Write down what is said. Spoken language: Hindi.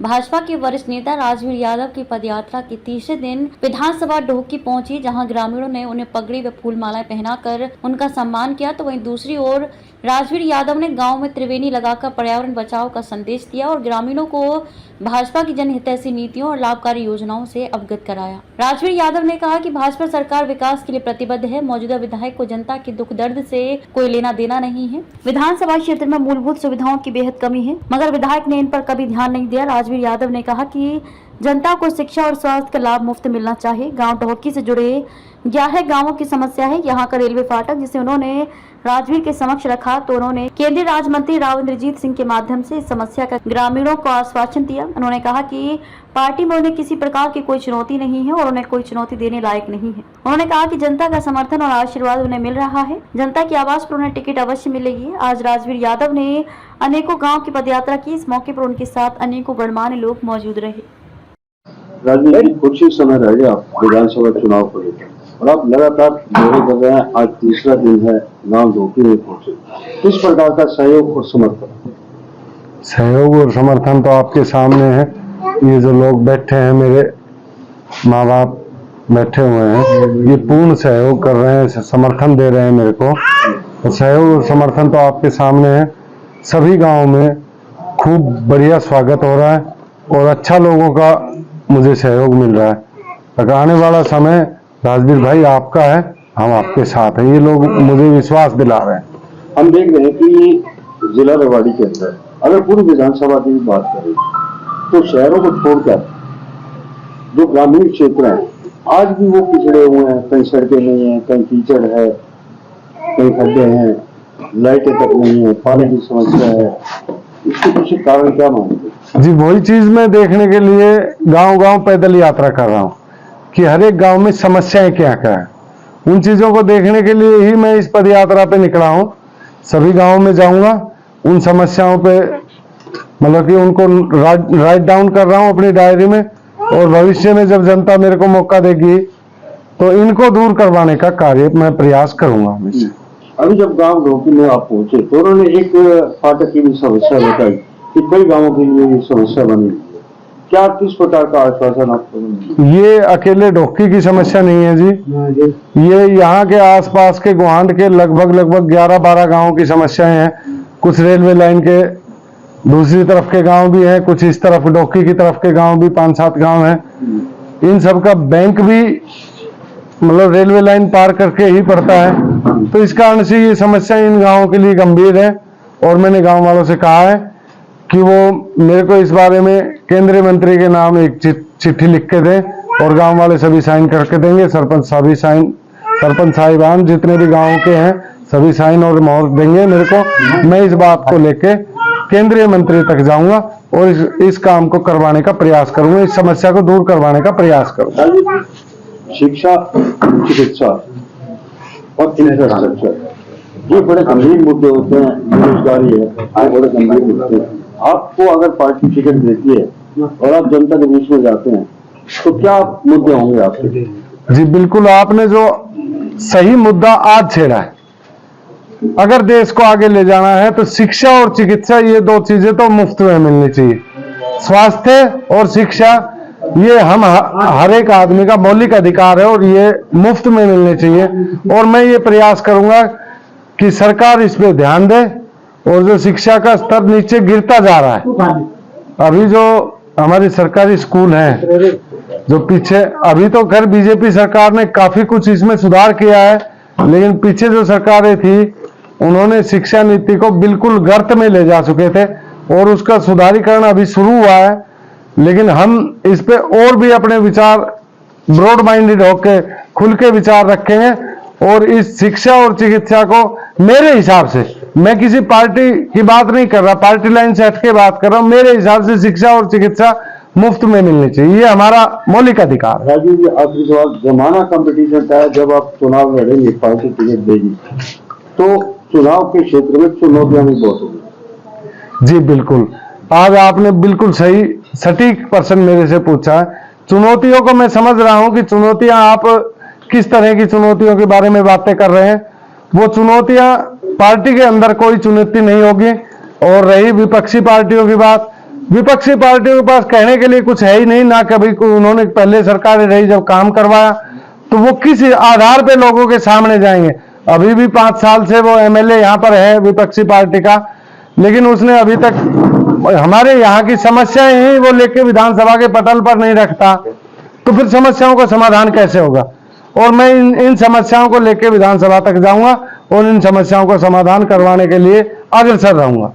भाजपा के वरिष्ठ नेता राजवीर यादव की पदयात्रा के तीसरे दिन विधानसभा ढोकी पहुंची, जहां ग्रामीणों ने उन्हें पगड़ी व फूलमालाएं पहनाकर उनका सम्मान किया। तो वहीं दूसरी ओर राजवीर यादव ने गांव में त्रिवेणी लगाकर पर्यावरण बचाव का संदेश दिया और ग्रामीणों को भाजपा की जनहितैषी नीतियों और लाभकारी योजनाओं से अवगत कराया। राजवीर यादव ने कहा कि भाजपा सरकार विकास के लिए प्रतिबद्ध है। मौजूदा विधायक को जनता के दुख दर्द से कोई लेना देना नहीं है। विधानसभा क्षेत्र में मूलभूत सुविधाओं की बेहद कमी है, मगर विधायक ने इन पर कभी ध्यान नहीं दिया। राजवीर यादव ने कहा कि जनता को शिक्षा और स्वास्थ्य का लाभ मुफ्त मिलना चाहिए। गांव ढोकी से जुड़े 11 गांवों की समस्या है। यहां का रेलवे फाटक, जिसे उन्होंने राजवीर के समक्ष रखा, तो उन्होंने केंद्रीय राज्य मंत्री राव इंद्रजीत सिंह के माध्यम से इस समस्या का ग्रामीणों को आश्वासन दिया। उन्होंने कहा कि पार्टी में उन्हें किसी प्रकार की कोई चुनौती नहीं है और उन्हें कोई चुनौती देने लायक नहीं है। उन्होंने कहा कि जनता का समर्थन और आशीर्वाद उन्हें मिल रहा है। जनता की आवाज पर उन्हें टिकट अवश्य मिलेगी। आज राजवीर यादव ने अनेकों गाँव की पदयात्रा की। इस मौके पर उनके साथ अनेकों गणमान्य लोग मौजूद रहे। राजवीर जी, कुछ ही समय रह गया विधानसभा चुनाव को लेकर और आप लगातार दौरे कर रहे हैं। आज तीसरा दिन है, गांव ढोकी में पहुंचे। किस प्रकार का सहयोग और समर्थन? सहयोग और समर्थन तो आपके सामने है। ये जो लोग बैठे हैं, मेरे माँ बाप बैठे हुए हैं, ये पूर्ण सहयोग कर रहे हैं, समर्थन दे रहे हैं मेरे को। और सहयोग और समर्थन तो आपके सामने है। सभी गाँव में खूब बढ़िया स्वागत हो रहा है और अच्छा लोगों का मुझे सहयोग मिल रहा है। अगर आने वाला समय राजवीर भाई आपका है, हम आपके साथ हैं, ये लोग मुझे विश्वास दिला रहे हैं। हम देख रहे हैं कि जिला रेवाड़ी के अंदर अगर पूरी विधानसभा की बात करें तो शहरों को छोड़कर जो ग्रामीण क्षेत्र हैं आज भी वो पिछड़े हुए हैं। कहीं सड़कें नहीं है, कहीं कीचड़ है, कहीं खड्डे हैं, लाइटें तक नहीं है, पानी की समस्या है। इसके पीछे कारण क्या मानते? जी, वही चीज मैं देखने के लिए गांव-गांव पैदल यात्रा कर रहा हूँ कि हर एक गांव में समस्याएं क्या क्या है। उन चीजों को देखने के लिए ही मैं इस पद यात्रा पे निकला हूँ। सभी गांवों में जाऊंगा, उन समस्याओं पे मतलब कि उनको राइट डाउन कर रहा हूँ अपनी डायरी में, और भविष्य में जब जनता मेरे को मौका देगी तो इनको दूर करवाने का कार्य मैं प्रयास करूंगा। अभी जब गांव ढोकी में आप पहुंचे तो उन्होंने एक फाटक की भी समस्या बताई कि कई गांवों के लिए ये समस्या बनी। क्या किस प्रकार का आश्वासन आपको? ये अकेले ढोकी की समस्या नहीं है जी, ये यहाँ के आसपास के गुहांड के लगभग 11-12 गांवों की समस्याएं हैं। कुछ रेलवे लाइन के दूसरी तरफ के गांव भी हैं, कुछ इस तरफ ढोकी की तरफ के गांव भी 5-7 गांव हैं। इन सब का बैंक भी मतलब रेलवे लाइन पार करके ही पड़ता है। तो इस कारण से ये समस्या इन गांवों के लिए गंभीर है और मैंने गांव वालों से कहा है कि वो मेरे को इस बारे में केंद्रीय मंत्री के नाम एक चिट्ठी लिख के दें और गांव वाले सभी साइन करके देंगे। सरपंच साहिबान जितने भी गांव के हैं सभी साइन और मोहर देंगे मेरे को। मैं इस बात को लेके केंद्रीय मंत्री तक जाऊंगा और इस काम को करवाने का प्रयास करूंगा, इस समस्या को दूर करवाने का प्रयास करूंगा। शिक्षा, चिकित्सा और इंफ्रास्ट्रक्चर ये बड़े गंभीर मुद्दे होते हैं। बेरोजगारी है, ये बड़े गंभीर मुद्दे हैं। आपको अगर पार्टी टिकट देती है और आप जनता के बीच में जाते हैं तो क्या मुद्दे होंगे आपके? जी बिल्कुल, आपने जो सही मुद्दा आज छेड़ा है। अगर देश को आगे ले जाना है तो शिक्षा और चिकित्सा, ये दो चीजें तो मुफ्त में मिलनी चाहिए। स्वास्थ्य और शिक्षा ये हम हर एक आदमी का मौलिक अधिकार है और ये मुफ्त में मिलने चाहिए। और मैं ये प्रयास करूंगा कि सरकार इस पे ध्यान दे। और जो शिक्षा का स्तर नीचे गिरता जा रहा है, अभी जो हमारी सरकारी स्कूल हैं जो पीछे, अभी तो खैर बीजेपी सरकार ने काफी कुछ इसमें सुधार किया है, लेकिन पीछे जो सरकारें थी उन्होंने शिक्षा नीति को बिल्कुल गर्त में ले जा चुके थे और उसका सुधारीकरण अभी शुरू हुआ है। लेकिन हम इस पे और भी अपने विचार ब्रॉड माइंडेड होकर खुल के विचार रखेंगे और इस शिक्षा और चिकित्सा को, मेरे हिसाब से, मैं किसी पार्टी की बात नहीं कर रहा, पार्टी लाइन से हट के बात कर रहा हूं, मेरे हिसाब से शिक्षा और चिकित्सा मुफ्त में मिलनी चाहिए, ये हमारा मौलिक अधिकार है। राजीव जी, आखिरी सवाल, जमाना कंपटीशन का है, जब आप चुनाव लड़ेंगे, पार्टी टिकट देगी तो चुनाव के क्षेत्र में चुनौतियां भी बहुत होंगी। जी बिल्कुल, आज आपने बिल्कुल सही सटीक प्रश्न मेरे से पूछा है। चुनौतियों को मैं समझ रहा हूं कि चुनौतियां, आप किस तरह की चुनौतियों के बारे में बातें कर रहे हैं। वो चुनौतियां, पार्टी के अंदर कोई चुनौती नहीं होगी। और रही विपक्षी पार्टियों की बात, विपक्षी पार्टियों के पास कहने के लिए कुछ है ही नहीं, ना कभी उन्होंने पहले सरकार रही जब काम करवाया, तो वो किस आधार पे लोगों के सामने जाएंगे। अभी भी 5 साल से वो एमएलए यहाँ पर है विपक्षी पार्टी का, लेकिन उसने अभी तक हमारे यहाँ की समस्याएं ही वो लेके विधानसभा के पटल पर नहीं रखता, तो फिर समस्याओं का समाधान कैसे होगा। और मैं इन समस्याओं को लेके विधानसभा तक जाऊंगा और इन समस्याओं का समाधान करवाने के लिए अग्रसर रहूंगा।